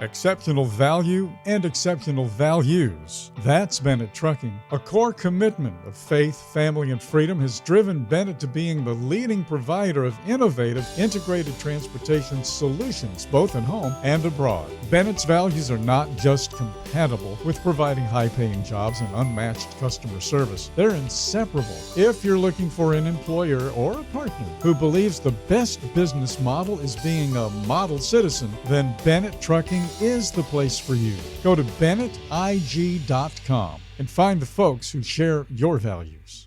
Exceptional value and exceptional values. That's Bennett Trucking. A core commitment of faith, family, and freedom has driven Bennett to being the leading provider of innovative, integrated transportation solutions, both at home and abroad. Bennett's values are not just compatible with providing high-paying jobs and unmatched customer service. They're inseparable. If you're looking for an employer or a partner who believes the best business model is being a model citizen, then Bennett Trucking is the place for you. Go to BennettIG.com and find the folks who share your values.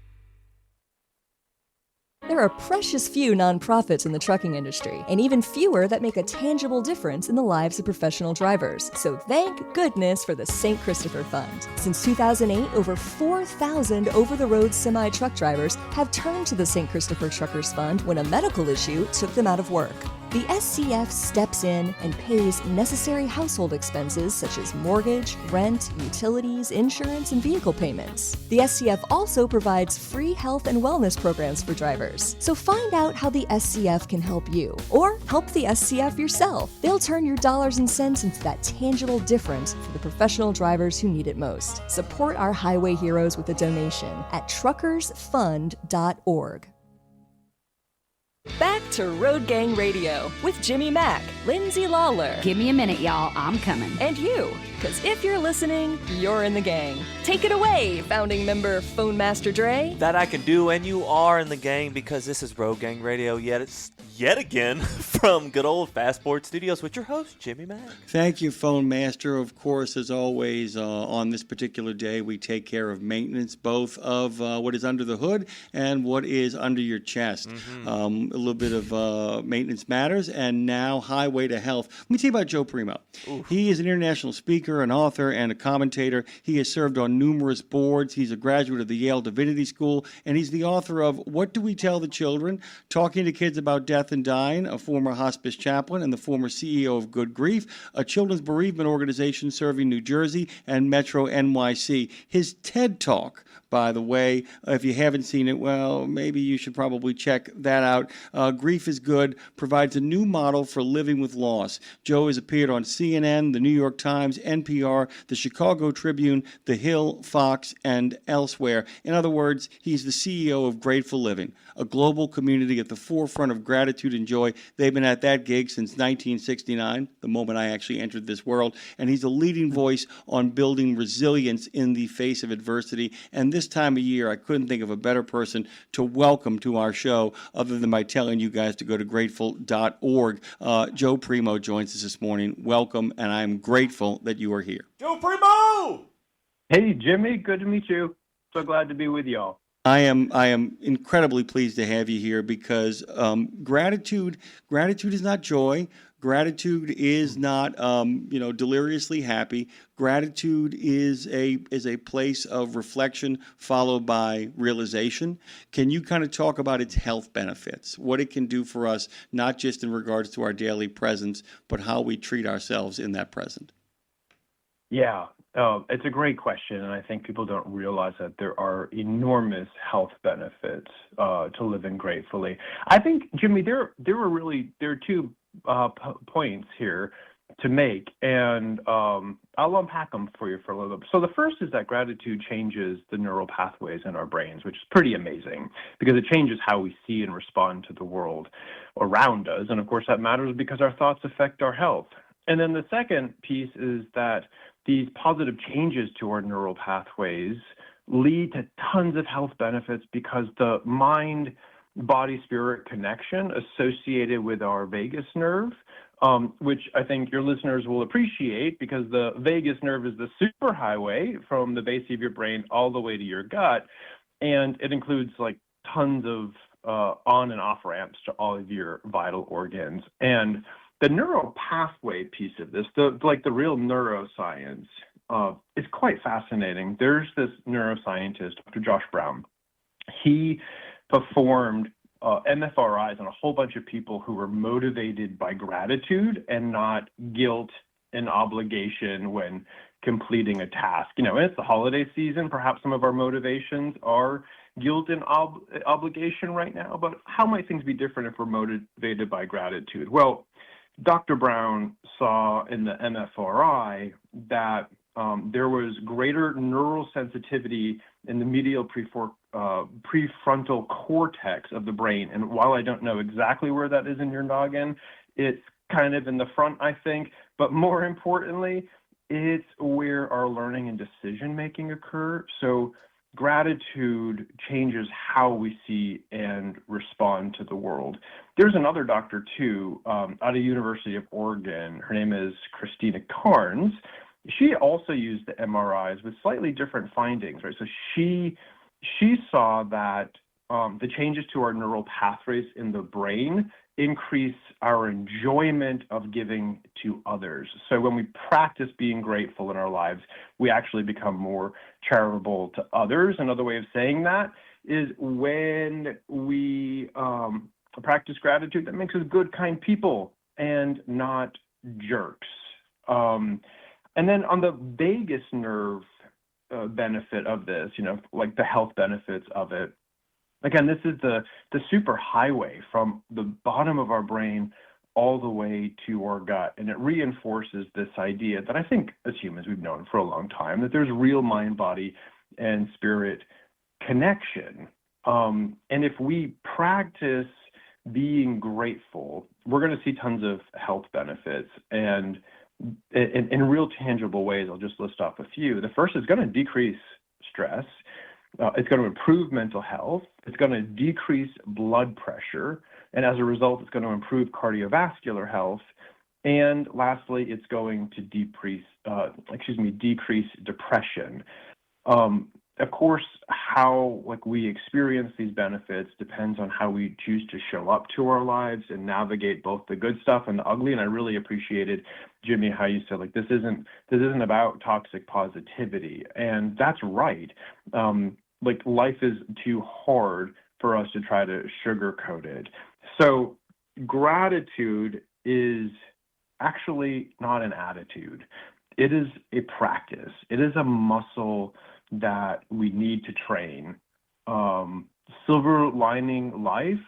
There are precious few nonprofits in the trucking industry, and even fewer that make a tangible difference in the lives of professional drivers. So thank goodness for the St. Christopher Fund. Since 2008, over 4,000 over-the-road semi-truck drivers have turned to the St. Christopher Truckers Fund when a medical issue took them out of work. The SCF steps in and pays necessary household expenses such as mortgage, rent, utilities, insurance, and vehicle payments. The SCF also provides free health and wellness programs for drivers. So find out how the SCF can help you, or help the SCF yourself. They'll turn your dollars and cents into that tangible difference for the professional drivers who need it most. Support our highway heroes with a donation at truckersfund.org. Back to Road Gang Radio with Jimmy Mack, Lindsay Lawler. Give me a minute, y'all. I'm coming. And you, because if you're listening, you're in the gang. Take it away, founding member Phone Master Dre. That I can do, and you are in the gang, because this is Road Gang Radio yet again from good old Fastboard Studios with your host, Jimmy Mack. Thank you, Phone Master. Of course, as always, on this particular day, we take care of maintenance, both of what is under the hood and what is under your chest. Mm-hmm. A little bit of maintenance matters, and now Highway to Health. Let me tell you about Joe Primo. Oof. He is an international speaker, an author, and a commentator. He has served on numerous boards. He's a graduate of the Yale Divinity School, and he's the author of What Do We Tell the Children? Talking to Kids About Death and Dying, a former hospice chaplain and the former CEO of Good Grief, a children's bereavement organization serving New Jersey and Metro NYC. His TED Talk, by the way, if you haven't seen it, well, maybe you should probably check that out. Grief is Good provides a new model for living with loss. Joe has appeared on CNN, the New York Times, NPR, the Chicago Tribune, The Hill, Fox, and elsewhere. In other words, he's the CEO of Grateful Living, a global community at the forefront of gratitude and joy. They've been at that gig since 1969, the moment I actually entered this world, and he's a leading voice on building resilience in the face of adversity. And this time of year, I couldn't think of a better person to welcome to our show other than by telling you guys to go to grateful.org. Joe Primo joins us this morning. Welcome, and I'm grateful that you are here. Joe Primo! Hey, Jimmy. Good to meet you. So glad to be with y'all. I am incredibly pleased to have you here because gratitude is not joy. Gratitude is not deliriously happy. Gratitude is a place of reflection followed by realization. Can you kind of talk about its health benefits, what it can do for us, not just in regards to our daily presence, but how we treat ourselves in that present? Yeah. It's a great question, and I think people don't realize that there are enormous health benefits to living gratefully. I think, Jimmy, there are two points here to make, and I'll unpack them for you for a little bit. So the first is that gratitude changes the neural pathways in our brains, which is pretty amazing because it changes how we see and respond to the world around us, and of course that matters because our thoughts affect our health. And then the second piece is that these positive changes to our neural pathways lead to tons of health benefits because the mind-body-spirit connection associated with our vagus nerve, which I think your listeners will appreciate because the vagus nerve is the superhighway from the base of your brain all the way to your gut, and it includes like tons of on and off ramps to all of your vital organs. And the neural pathway piece of this, the real neuroscience, is quite fascinating. There's this neuroscientist, Dr. Josh Brown. He performed MFRIs on a whole bunch of people who were motivated by gratitude and not guilt and obligation when completing a task. You know, it's the holiday season. Perhaps some of our motivations are guilt and obligation right now, but how might things be different if we're motivated by gratitude? Well, Dr. Brown saw in the MFRI that there was greater neural sensitivity in the medial prefrontal cortex of the brain. And while I don't know exactly where that is in your noggin, it's kind of in the front, I think. But more importantly, it's where our learning and decision making occur. So gratitude changes how we see and respond to the world. There's another doctor too, out of University of Oregon. Her name is Christina Carnes. She also used the MRIs with slightly different findings, right? So she saw that the changes to our neural pathways in the brain increase our enjoyment of giving to others. So when we practice being grateful in our lives, we actually become more charitable to others. Another way of saying that is when we practice gratitude, that makes us good, kind people and not jerks. And then on the vagus nerve benefit of this, like the health benefits of it, again, this is the super highway from the bottom of our brain all the way to our gut. And it reinforces this idea that I think as humans we've known for a long time, that there's real mind, body, and spirit connection. And if we practice being grateful, we're going to see tons of health benefits. And in real tangible ways, I'll just list off a few. The first is going to decrease stress. It's going to improve mental health. It's going to decrease blood pressure. And as a result, it's going to improve cardiovascular health. And lastly, it's going to decrease depression. Of course, how we experience these benefits depends on how we choose to show up to our lives and navigate both the good stuff and the ugly. And I really appreciated, Jimmy, how you said this isn't about toxic positivity, and that's right. Life is too hard for us to try to sugarcoat it. So gratitude is actually not an attitude. It is a practice. It is a muscle that we need to train. Silver lining life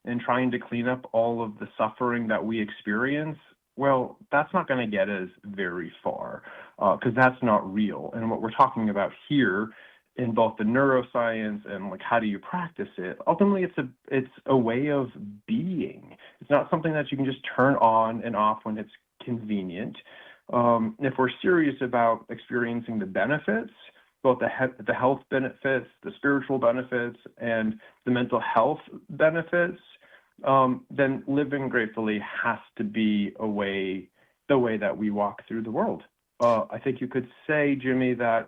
and trying to clean up all of the suffering that we experience, well, that's not going to get us very far because that's not real. And what we're talking about here in both the neuroscience and how do you practice it, ultimately it's a way of being. It's not something that you can just turn on and off when it's convenient. If we're serious about experiencing the benefits, both the health benefits, the spiritual benefits, and the mental health benefits, then living gratefully has to be the way that we walk through the world. I think you could say, Jimmy, that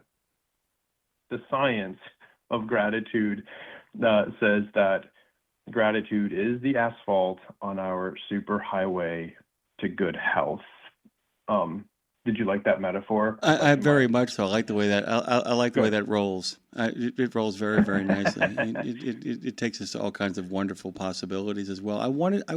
the science of gratitude says that gratitude is the asphalt on our superhighway to good health. Did you like that metaphor? I very much so. I like the way that I like the way that rolls. It rolls very, very nicely. It takes us to all kinds of wonderful possibilities as well. I wanted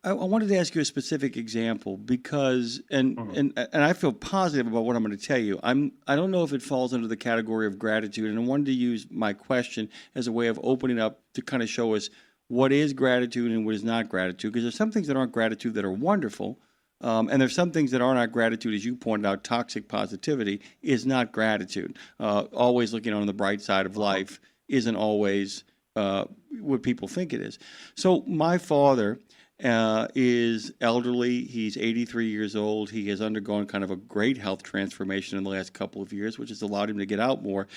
to ask you a specific example because and I feel positive about what I'm going to tell you. I don't know if it falls under the category of gratitude, and I wanted to use my question as a way of opening up to kind of show us what is gratitude and what is not gratitude, because there's some things that aren't gratitude that are wonderful. And there's some things that are not gratitude, as you pointed out. Toxic positivity is not gratitude. Always looking on the bright side of life isn't always what people think it is. So my father is elderly. He's 83 years old. He has undergone kind of a great health transformation in the last couple of years, which has allowed him to get out more.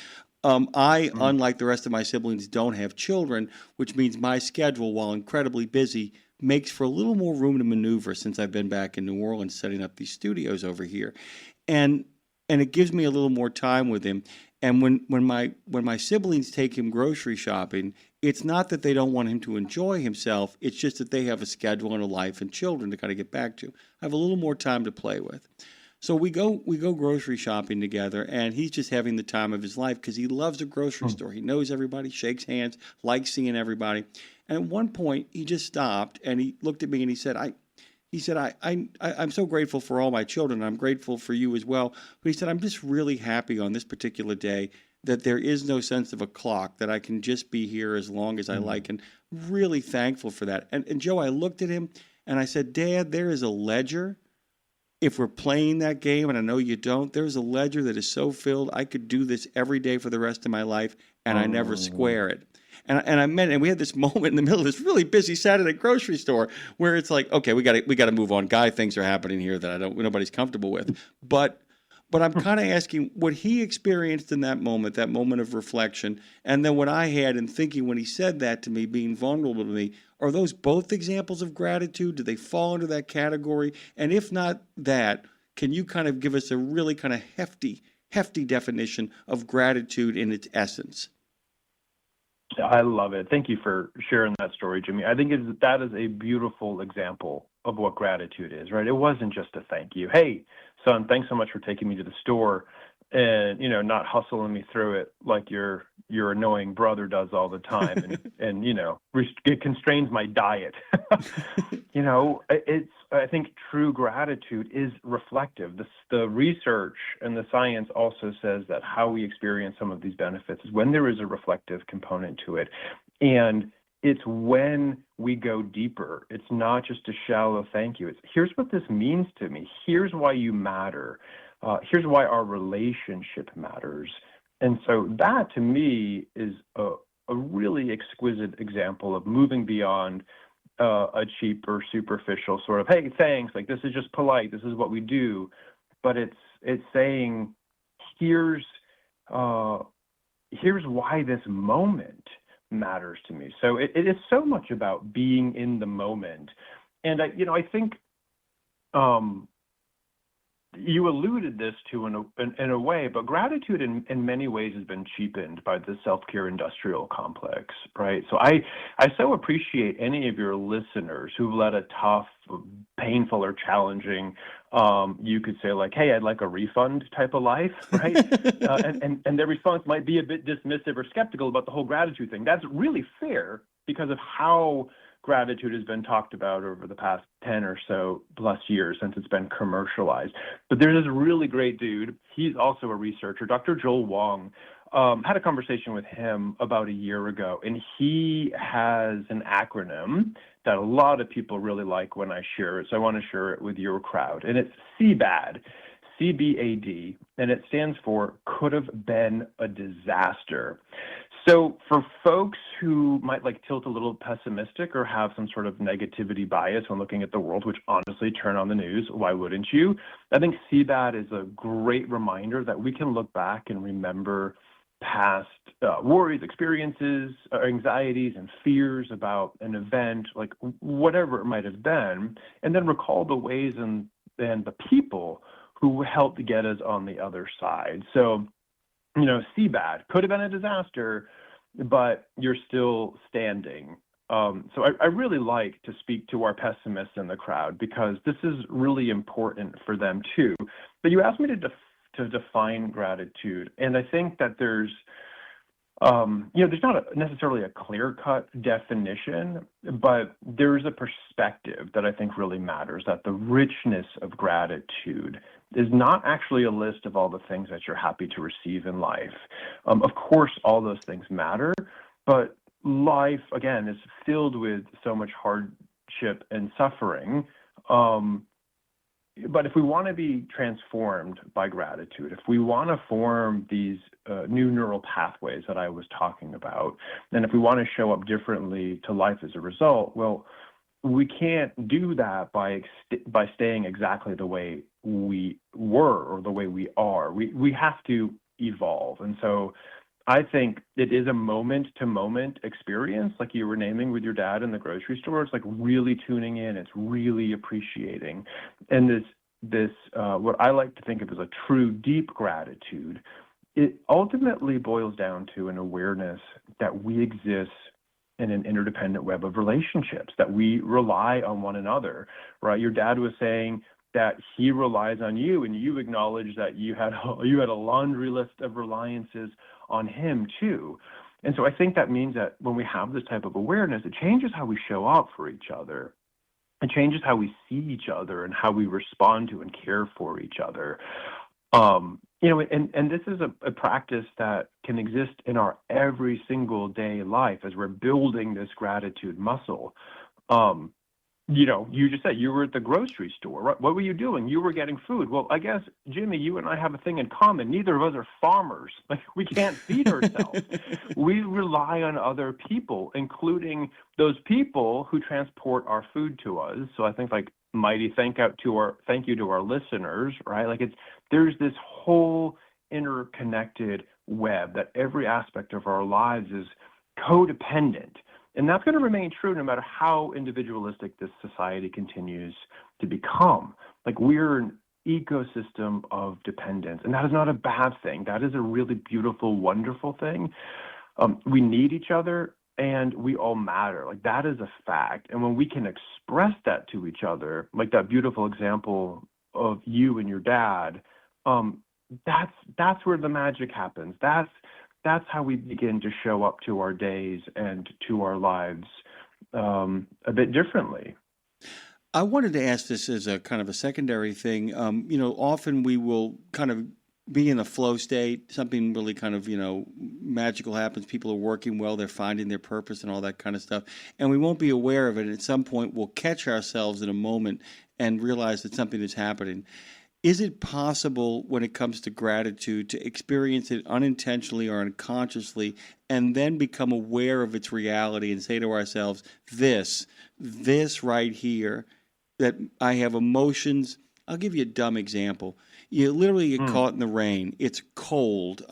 Unlike the rest of my siblings, don't have children, which means my schedule, while incredibly busy, makes for a little more room to maneuver since I've been back in New Orleans setting up these studios over here. And it gives me a little more time with him. And when my siblings take him grocery shopping, it's not that they don't want him to enjoy himself. It's just that they have a schedule and a life and children to kind of get back to. I have a little more time to play with. So we go grocery shopping together, and he's just having the time of his life because he loves a grocery store. He knows everybody, shakes hands, likes seeing everybody. And at one point, he just stopped, and he looked at me, and he said, I'm so grateful for all my children. I'm grateful for you as well. But he said, I'm just really happy on this particular day that there is no sense of a clock, that I can just be here as long as I like, and really thankful for that. And Joe, I looked at him, and I said, Dad, there is a ledger if we're playing that game, and I know you don't, there's a ledger that is so filled, I could do this every day for the rest of my life, and I never Mm. square it. And we had this moment in the middle of this really busy Saturday grocery store where it's like, okay, we got to move on. Guy, things are happening here that nobody's comfortable with. But I'm kind of asking what he experienced in that moment of reflection, and then what I had in thinking when he said that to me, being vulnerable to me. Are those both examples of gratitude? Do they fall into that category? And if not that, can you kind of give us a really kind of hefty definition of gratitude in its essence? I love it. Thank you for sharing that story, Jimmy. I think that is a beautiful example of what gratitude is, right? It wasn't just a thank you. Hey, son, thanks so much for taking me to the store and, not hustling me through it like your annoying brother does all the time and it constrains my diet. I think true gratitude is reflective. The research and the science also says that how we experience some of these benefits is when there is a reflective component to it. And it's when we go deeper. It's not just a shallow thank you. It's here's what this means to me. Here's why you matter. Here's why our relationship matters. And so that to me is a really exquisite example of moving beyond a cheap or superficial sort of, hey, thanks, like this is just polite, this is what we do. But it's saying, here's why this moment matters to me. So it is so much about being in the moment. And I think you alluded this to in a way, but gratitude in many ways has been cheapened by the self-care industrial complex, right? So I so appreciate any of your listeners who've led a tough, painful, or challenging, you could say like, hey, I'd like a refund type of life, right? And their response might be a bit dismissive or skeptical about the whole gratitude thing. That's really fair because of how gratitude has been talked about over the past 10 or so plus years since it's been commercialized. But there's this really great dude. He's also a researcher, Dr. Joel Wong. Had a conversation with him about a year ago, and he has an acronym that a lot of people really like when I share it. So I want to share it with your crowd. And it's CBAD, CBAD, and it stands for could have been a disaster. So for folks who might tilt a little pessimistic or have some sort of negativity bias when looking at the world, which honestly, turn on the news, why wouldn't you? I think CBAD is a great reminder that we can look back and remember past worries, experiences, anxieties, and fears about an event, like whatever it might have been, and then recall the ways and the people who helped get us on the other side. So CBAD could have been a disaster, but you're still standing. So I really like to speak to our pessimists in the crowd because this is really important for them too. But you asked me to define gratitude, and I think that there's not necessarily a clear-cut definition, but there's a perspective that I think really matters, that the richness of gratitude is not actually a list of all the things that you're happy to receive in life. Of course, all those things matter, but life, again, is filled with so much hardship and suffering. But if we want to be transformed by gratitude, if we want to form these new neural pathways that I was talking about, and if we want to show up differently to life as a result, well, we can't do that by staying exactly the way we were or the way we are. We have to evolve. And so I think it is a moment-to-moment experience, like you were naming with your dad in the grocery store. It's like really tuning in. It's really appreciating. And this what I like to think of as a true deep gratitude, it ultimately boils down to an awareness that we exist in an interdependent web of relationships, that we rely on one another, right? Your dad was saying that he relies on you, and you acknowledge that you had a laundry list of reliances on him too. And so I think that means that when we have this type of awareness, it changes how we show up for each other. It changes how we see each other and how we respond to and care for each other. And this is a practice that can exist in our every single day life as we're building this gratitude muscle. You just said you were at the grocery store. Right? What were you doing? You were getting food. Well, I guess, Jimmy, you and I have a thing in common. Neither of us are farmers. Like, we can't feed ourselves. We rely on other people, including those people who transport our food to us. So I think, like, mighty thank you to our listeners, right? Like, there's this whole interconnected web that every aspect of our lives is codependent. And that's going to remain true no matter how individualistic this society continues to become. Like, we're an ecosystem of dependence, and that is not a bad thing. That is a really beautiful, wonderful thing. We need each other, and we all matter. Like, that is a fact. And when we can express that to each other, like that beautiful example of you and your dad, that's where the magic happens. That's how we begin to show up to our days and to our lives a bit differently. I wanted to ask this as a kind of a secondary thing. Often we will kind of be in a flow state, something really kind of, magical happens. People are working well, they're finding their purpose and all that kind of stuff. And we won't be aware of it. At some point, we'll catch ourselves in a moment and realize that something is happening. Is it possible when it comes to gratitude to experience it unintentionally or unconsciously and then become aware of its reality and say to ourselves, this right here, that I have emotions? I'll give you a dumb example. You literally get caught in the rain. It's cold.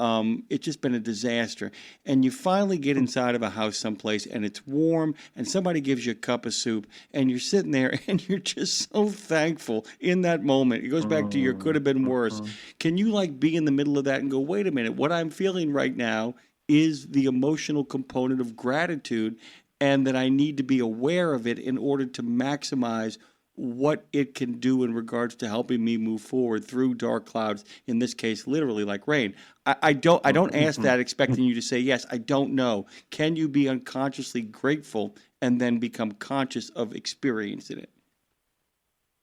It's just been a disaster. And you finally get inside of a house someplace and it's warm and somebody gives you a cup of soup and you're sitting there and you're just so thankful in that moment. It goes back to your could have been worse. Can you like be in the middle of that and go, wait a minute, what I'm feeling right now is the emotional component of gratitude, and that I need to be aware of it in order to maximize what it can do in regards to helping me move forward through dark clouds, in this case, literally like rain. I don't ask that expecting you to say yes. I don't know. Can you be unconsciously grateful and then become conscious of experiencing it?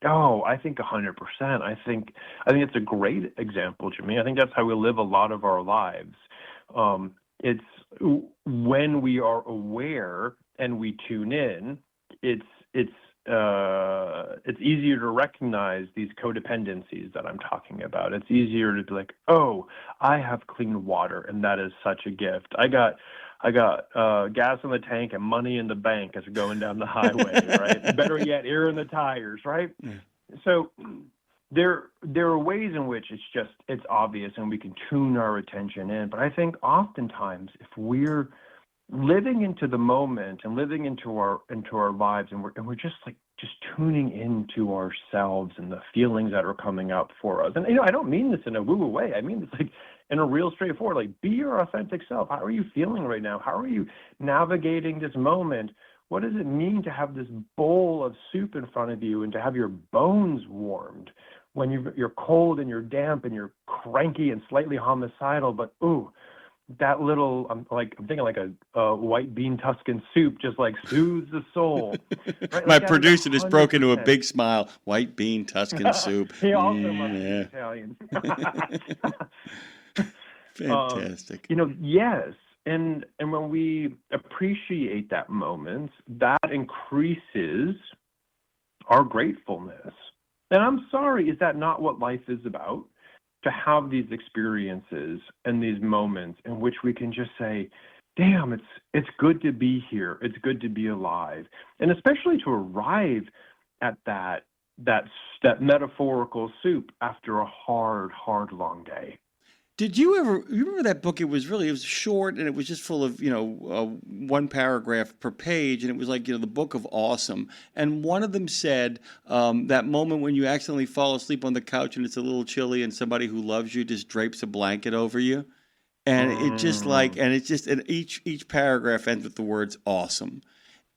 Oh, I think 100%. I think it's a great example, Jimmy. I think that's how we live a lot of our lives. It's when we are aware and we tune in, it's easier to recognize these codependencies that I'm talking about. It's easier to be like, oh, I have clean water, and that is such a gift. I got gas in the tank and money in the bank as we're going down the highway, right? Better yet, air in the tires, right? Yeah. So there are ways in which it's obvious and we can tune our attention in. But I think oftentimes if we're living into the moment and living into our lives, and we're just tuning into ourselves and the feelings that are coming up for us. And I don't mean this in a woo-woo way. I mean this like in a real straightforward, like, be your authentic self. How are you feeling right now? How are you navigating this moment? What does it mean to have this bowl of soup in front of you and to have your bones warmed when you're cold and you're damp and you're cranky and slightly homicidal, but ooh, that little, I'm thinking like a white bean Tuscan soup just like soothes the soul. Right? My producer just broke into a big smile. White bean Tuscan soup. He also must be Italian. Fantastic. Yes. And when we appreciate that moment, that increases our gratefulness. And I'm sorry, is that not what life is about? To have these experiences and these moments in which we can just say, damn, it's good to be here. It's good to be alive. And especially to arrive at that metaphorical soup after a hard, long day. Did you remember that book? It was short and it was just full of, one paragraph per page. And it was like, the book of awesome. And one of them said that moment when you accidentally fall asleep on the couch and it's a little chilly and somebody who loves you just drapes a blanket over you. And and each paragraph ends with the words awesome.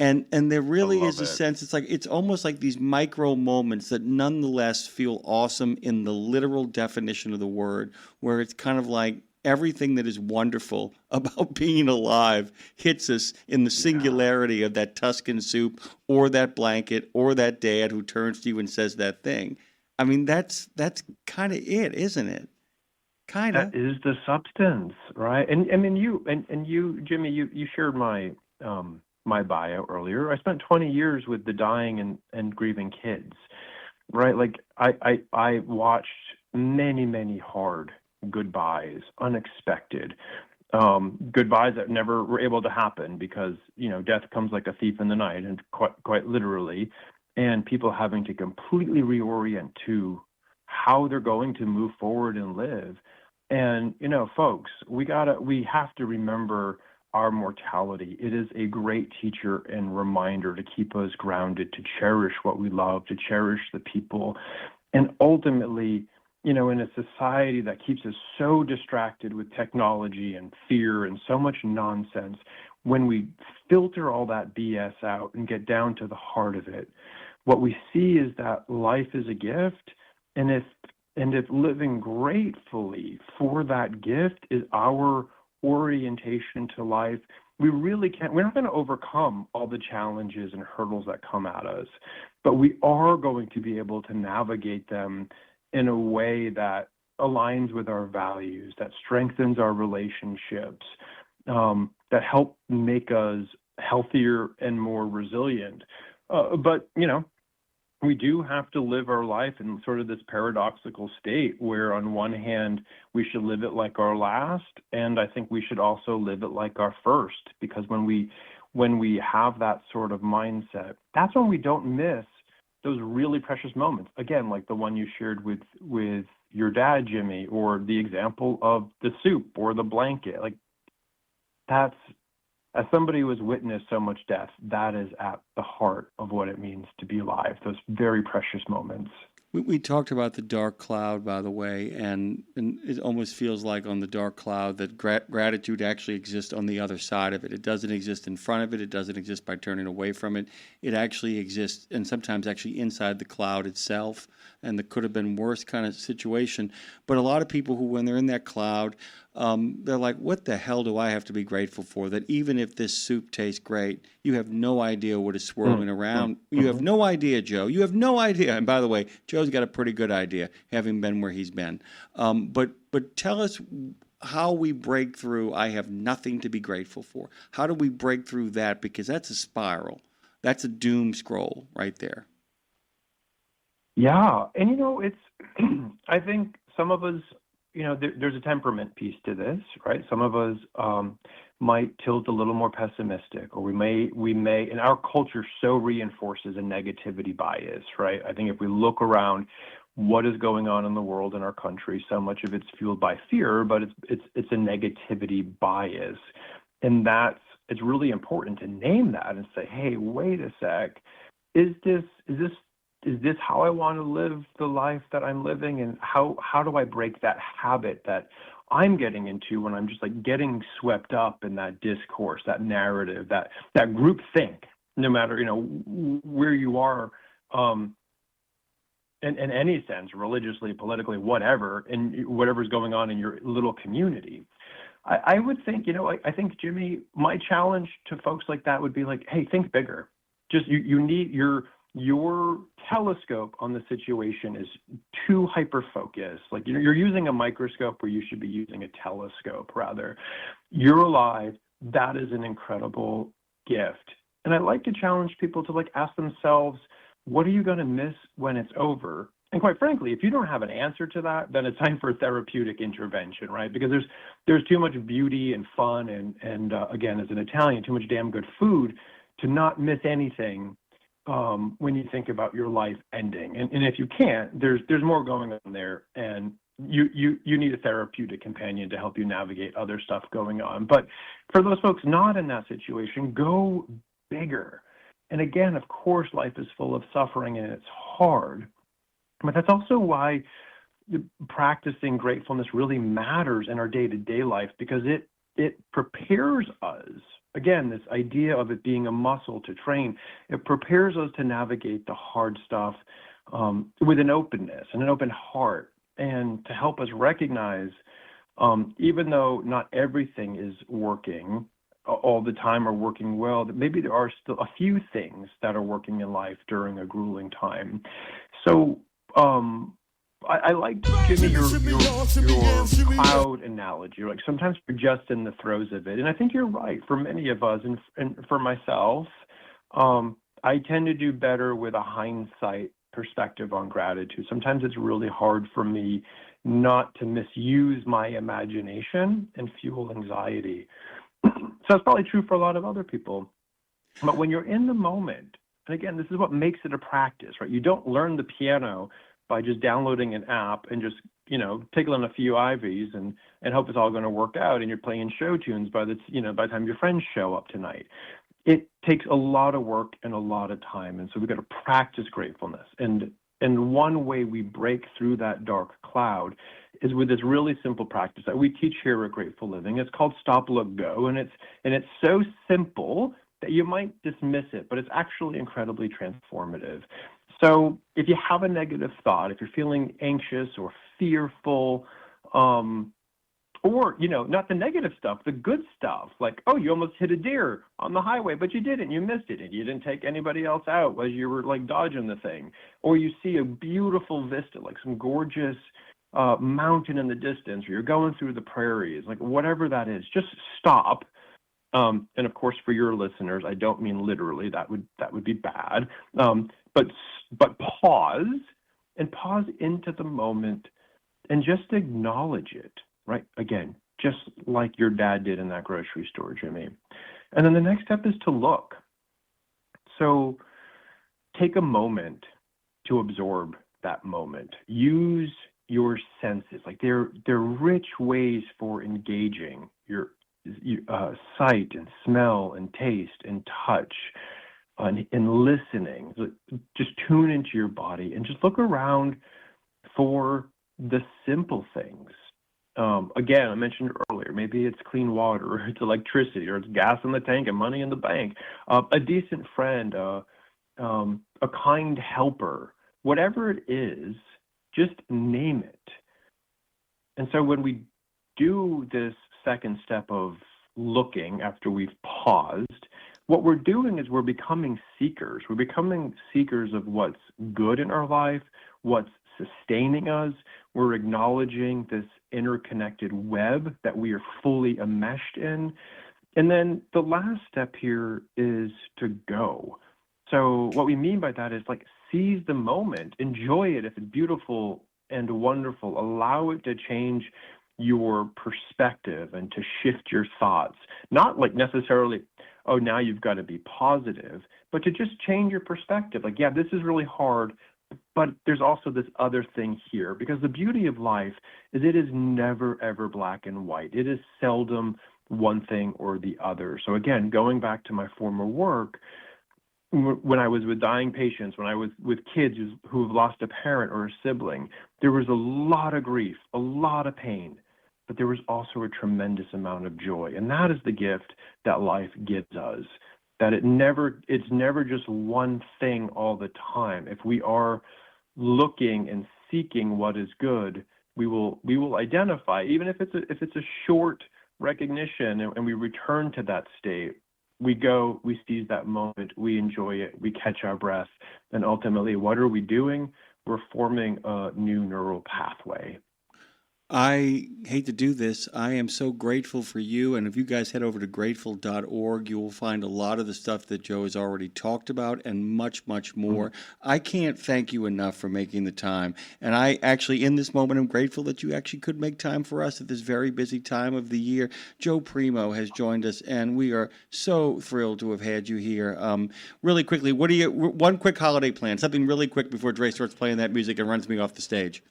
And there really is a sense, it's almost like these micro moments that nonetheless feel awesome in the literal definition of the word, where it's kind of like everything that is wonderful about being alive hits us in the singularity of that Tuscan soup or that blanket or that dad who turns to you and says that thing. I mean, that's kind of it, isn't it? Kind of. That is the substance, right? And I mean, you, Jimmy, you shared my my bio earlier, I spent 20 years with the dying and grieving kids, right? Like I watched many, many hard goodbyes, unexpected goodbyes that never were able to happen because, death comes like a thief in the night, and quite literally, and people having to completely reorient to how they're going to move forward and live. And, folks, we have to remember our mortality. It is a great teacher and reminder to keep us grounded, to cherish what we love, to cherish the people. And ultimately, in a society that keeps us so distracted with technology and fear and so much nonsense, when we filter all that BS out and get down to the heart of it, what we see is that life is a gift, and if living gratefully for that gift is our orientation to life, we're not going to overcome all the challenges and hurdles that come at us, but we are going to be able to navigate them in a way that aligns with our values, that strengthens our relationships, that help make us healthier and more resilient. But we do have to live our life in sort of this paradoxical state where on one hand, we should live it like our last, and I think we should also live it like our first, because when we have that sort of mindset, that's when we don't miss those really precious moments. Again, like the one you shared with your dad, Jimmy, or the example of the soup or the blanket. Like that's, as somebody who has witnessed so much death, that is at the heart of what it means to be alive, those very precious moments. We talked about the dark cloud, by the way, and it almost feels like on the dark cloud that gratitude actually exists on the other side of it. It doesn't exist in front of it. It doesn't exist by turning away from it. It actually exists, and sometimes actually inside the cloud itself, and that could have been worse kind of situation. But a lot of people who, when they're in that cloud, they're like, what the hell do I have to be grateful for? That even if this soup tastes great, you have no idea what is swirling around. You have no idea, Joe. You have no idea. And by the way, Joe's got a pretty good idea, having been where he's been. But tell us how we break through, I have nothing to be grateful for. How do we break through that? Because that's a spiral. That's a doom scroll right there. Yeah. And, it's, I think some of us, there's a temperament piece to this, right? Some of us might tilt a little more pessimistic, or we may, and our culture so reinforces a negativity bias, right? I think if we look around what is going on in the world, in our country, so much of it's fueled by fear, but it's a negativity bias. And it's really important to name that and say, hey, wait a sec, is this how I want to live the life that I'm living? And how do I break that habit that I'm getting into when I'm just like getting swept up in that discourse, that narrative, that group think, no matter, where you are, in any sense, religiously, politically, whatever, and whatever's going on in your little community. I would think, I think, Jimmy, my challenge to folks like that would be like, hey, think bigger. Just you need your telescope on the situation is too hyper-focused. Like, you're using a microscope where you should be using a telescope, rather. You're alive. That is an incredible gift. And I like to challenge people to ask themselves, what are you going to miss when it's over? And quite frankly, if you don't have an answer to that, then it's time for therapeutic intervention, right? Because there's too much beauty and fun and again, as an Italian, too much damn good food to not miss anything when you think about your life ending. And if you can't, there's more going on there, and you need a therapeutic companion to help you navigate other stuff going on. But for those folks not in that situation, go bigger. And again, of course, life is full of suffering and it's hard, but that's also why practicing gratefulness really matters in our day-to-day life, because it prepares us. Again, this idea of it being a muscle to train, it prepares us to navigate the hard stuff with an openness and an open heart, and to help us recognize, even though not everything is working all the time or working well, that maybe there are still a few things that are working in life during a grueling time. So I like, Jimmy, your cloud analogy. Like sometimes we're just in the throes of it. And I think you're right. For many of us, and for myself, I tend to do better with a hindsight perspective on gratitude. Sometimes it's really hard for me not to misuse my imagination and fuel anxiety. So it's probably true for a lot of other people. But when you're in the moment, and again, this is what makes it a practice, right? You don't learn the piano by just downloading an app and just, tickling a few ivies and hope it's all going to work out and you're playing show tunes by the time your friends show up tonight. It takes a lot of work and a lot of time. And so we've got to practice gratefulness. And one way we break through that dark cloud is with this really simple practice that we teach here at Grateful Living. It's called Stop, Look, Go. And it's so simple that you might dismiss it, but it's actually incredibly transformative. So if you have a negative thought, if you're feeling anxious or fearful, or, not the negative stuff, the good stuff, like, oh, you almost hit a deer on the highway, but you didn't, you missed it, and you didn't take anybody else out as you were like dodging the thing. Or you see a beautiful vista, like some gorgeous mountain in the distance, or you're going through the prairies, like whatever that is, just stop. And of course, for your listeners, I don't mean literally, that would be bad. But pause into the moment and just acknowledge it, right? Again, just like your dad did in that grocery store, Jimmy. And then the next step is to look. So take a moment to absorb that moment. Use your senses. Like they're rich ways for engaging your sight and smell and taste and touch and listening. Just tune into your body and just look around for the simple things. Again, I mentioned earlier, maybe it's clean water, or it's electricity, or it's gas in the tank and money in the bank, a decent friend, a kind helper, whatever it is, just name it. And so when we do this second step of looking after we've paused, what we're doing is we're becoming seekers. We're becoming seekers of what's good in our life, what's sustaining us. We're acknowledging this interconnected web that we are fully enmeshed in. And then the last step here is to go. So what we mean by that is like seize the moment, enjoy it if it's beautiful and wonderful, allow it to change your perspective and to shift your thoughts. Not like necessarily, oh, now you've got to be positive, but to just change your perspective. Like, yeah, this is really hard, but there's also this other thing here, because the beauty of life is it is never, ever black and white. It is seldom one thing or the other. So again, going back to my former work, when I was with dying patients, when I was with kids who have lost a parent or a sibling, there was a lot of grief, a lot of pain, but there was also a tremendous amount of joy. And that is the gift that life gives us, that it's never just one thing all the time. If we are looking and seeking what is good, we will identify, even if it's a short recognition, and we return to that state. We go, we seize that moment, we enjoy it, we catch our breath, and ultimately, what are we doing? We're forming a new neural pathway. I hate to do this. I am so grateful for you. And if you guys head over to grateful.org, you will find a lot of the stuff that Joe has already talked about and much, much more. I can't thank you enough for making the time. And I actually, in this moment, am grateful that you actually could make time for us at this very busy time of the year. Joe Primo has joined us, and we are so thrilled to have had you here. Really quickly, one quick holiday plan, something really quick before Dre starts playing that music and runs me off the stage.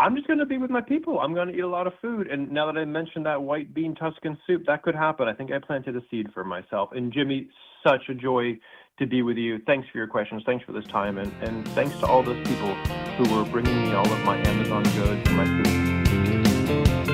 I'm just going to be with my people. I'm going to eat a lot of food. And now that I mentioned that white bean Tuscan soup, that could happen. I think I planted a seed for myself. And Jimmy, such a joy to be with you. Thanks for your questions. Thanks for this time. And thanks to all those people who were bringing me all of my Amazon goods and my food.